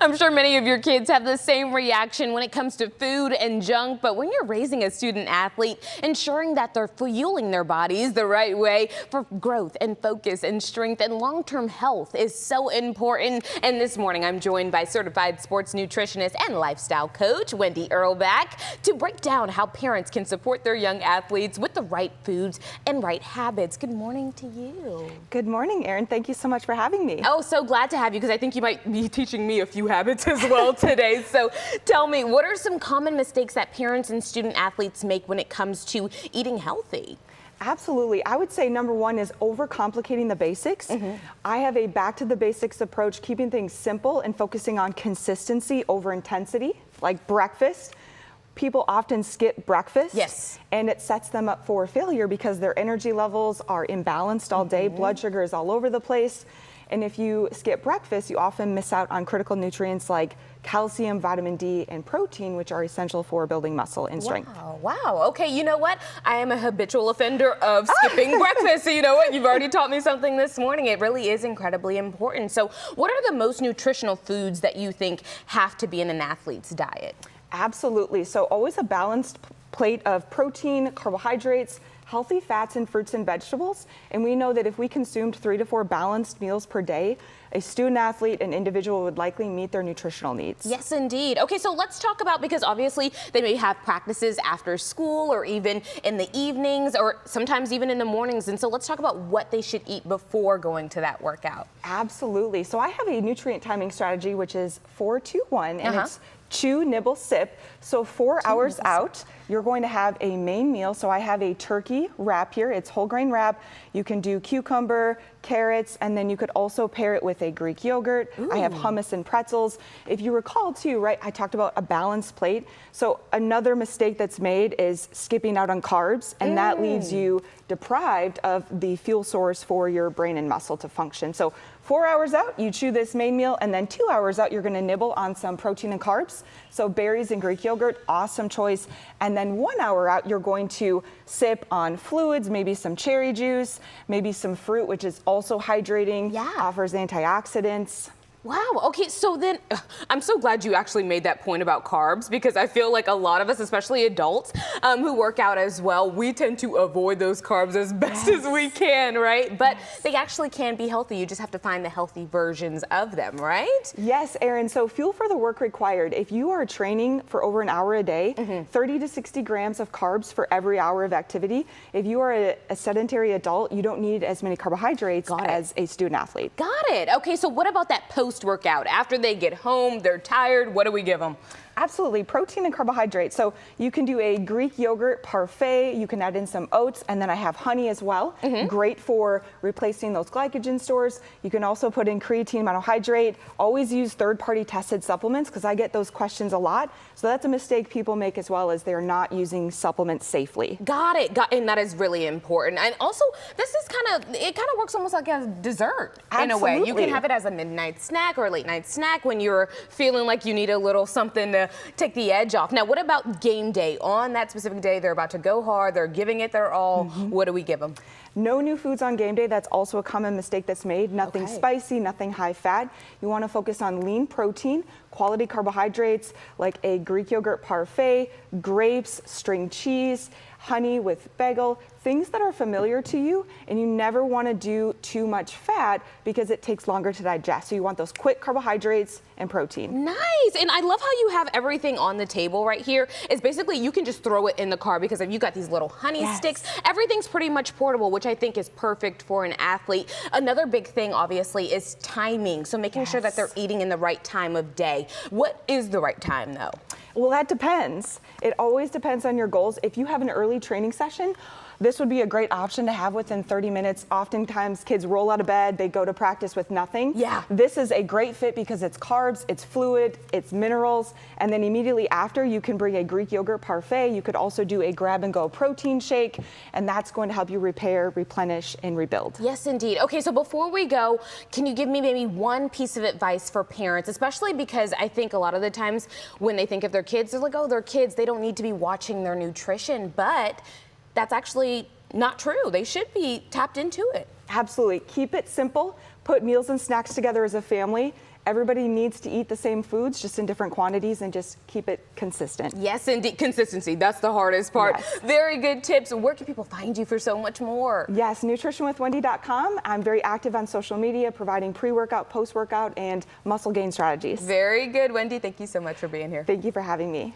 I'm sure many of your kids have the same reaction when it comes to food and junk, but when you're raising a student athlete, ensuring that they're fueling their bodies the right way for growth and focus and strength and long-term health is so important. And this morning I'm joined by certified sports nutritionist and lifestyle coach Wendi Irlbeck to break down how parents can support their young athletes with the right foods and right habits. Good morning to you. Good morning, Erin. Thank you so much for having me. Oh, so glad to have you because I think you might be teaching me a few habits as well today. So tell me, what are some common mistakes that parents and student athletes make when it comes to eating healthy? Absolutely. I would say number one is overcomplicating the basics. I have a back to the basics approach, keeping things simple and focusing on consistency over intensity, like breakfast. People often skip breakfast. Yes. And it sets them up for failure because their energy levels are imbalanced all day. Blood sugar is all over the place. And if you skip breakfast, you often miss out on critical nutrients like calcium, vitamin D, and protein, which are essential for building muscle and strength. Wow. Okay, you know what? I am a habitual offender of skipping breakfast. So you know what? You've already taught me something this morning. It really is incredibly important. So what are the most nutritional foods that you think have to be in an athlete's diet? Absolutely. So always a balanced plate of protein, carbohydrates, healthy fats, and fruits and vegetables. And we know that if we consumed 3 to 4 balanced meals per day, a student athlete, an individual would likely meet their nutritional needs. Yes, indeed. Okay, so let's talk about, because obviously they may have practices after school or even in the evenings or sometimes even in the mornings. And so let's talk about what they should eat before going to that workout. Absolutely. So I have a nutrient timing strategy, which is 4-2-1, and it's chew, nibble, sip. So 4 hours out, you're going to have a main meal. So I have a turkey wrap here. It's whole grain wrap. You can do cucumber, carrots, and then you could also pair it with a Greek yogurt. I have hummus and pretzels. If you recall too, right, I talked about a balanced plate. So another mistake that's made is skipping out on carbs, and that leaves you deprived of the fuel source for your brain and muscle to function. So 4 hours out, you chew this main meal, and then 2 hours out, you're gonna nibble on some protein and carbs. So berries and Greek yogurt, awesome choice. And then 1 hour out, you're going to sip on fluids, maybe some cherry juice, maybe some fruit, which is also hydrating, offers antioxidants. Wow. Okay. So then I'm so glad you actually made that point about carbs, because I feel like a lot of us, especially adults who work out as well, we tend to avoid those carbs as best as we can, right? But they actually can be healthy. You just have to find the healthy versions of them, right? Yes, Erin. So fuel for the work required. If you are training for over an hour a day, 30 to 60 grams of carbs for every hour of activity. If you are a sedentary adult, you don't need as many carbohydrates as a student athlete. Got it. Okay. So what about that post-workout? After they get home, they're tired, what do we give them? Absolutely, protein and carbohydrates. So you can do a Greek yogurt parfait, you can add in some oats, and then I have honey as well. Great for replacing those glycogen stores. You can also put in creatine monohydrate. Always use third-party tested supplements, because I get those questions a lot. So that's a mistake people make as well, as they're not using supplements safely. Got it. And that is really important. And also, this is it kind of works almost like a dessert in a way. You can have it as a midnight snack or a late night snack when you're feeling like you need a little something to take the edge off. Now, what about game day? On that specific day, they're about to go hard, they're giving it their all. What do we give them? No new foods on game day. That's also a common mistake that's made. Nothing spicy, nothing high fat. You want to focus on lean protein, quality carbohydrates like a Greek yogurt parfait, grapes, string cheese, honey with bagel, things that are familiar to you, and you never want to do too much fat because it takes longer to digest. So you want those quick carbohydrates and protein. Nice. And I love how you have everything on the table right here. It's basically you can just throw it in the car, because if you got these little honey sticks, everything's pretty much portable, which I think is perfect for an athlete. Another big thing, obviously, is timing. So making sure that they're eating in the right time of day. What is the right time, though? Well, that depends. It always depends on your goals. If you have an early training session, this would be a great option to have within 30 minutes. Oftentimes kids roll out of bed, they go to practice with nothing. This is a great fit because it's carbs, it's fluid, it's minerals, and then immediately after you can bring a Greek yogurt parfait. You could also do a grab and go protein shake, and that's going to help you repair, replenish, and rebuild. Yes, indeed. Okay, so before we go, can you give me maybe one piece of advice for parents, especially because I think a lot of the times when they think of their kids, they're like, oh, they're kids, they don't need to be watching their nutrition, but that's actually not true. They should be tapped into it. Absolutely. Keep it simple. put meals and snacks together as a family. Everybody needs to eat the same foods, just in different quantities, and just keep it consistent. Yes, indeed. Consistency. That's the hardest part. Yes. Very good tips. Where can people find you for so much more? Yes, nutritionwithwendi.com. I'm very active on social media, providing pre-workout, post-workout, and muscle gain strategies. Very good. Wendi, thank you so much for being here. Thank you for having me.